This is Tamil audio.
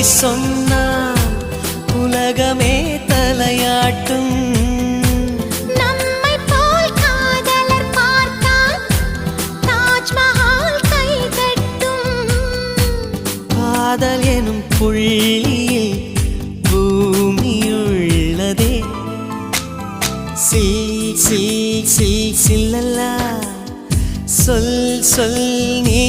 சொன்னால் உலகமே தலையாட்டும். நம்மை போல் காதலர் பார்த்தால் தாஜ்மஹால் கைதட்டும். காதல் எனும் புள்ளியில் பூமியுள்ளதே. சில் சில் சில் சில்லல்லா சொல் சொல் நீ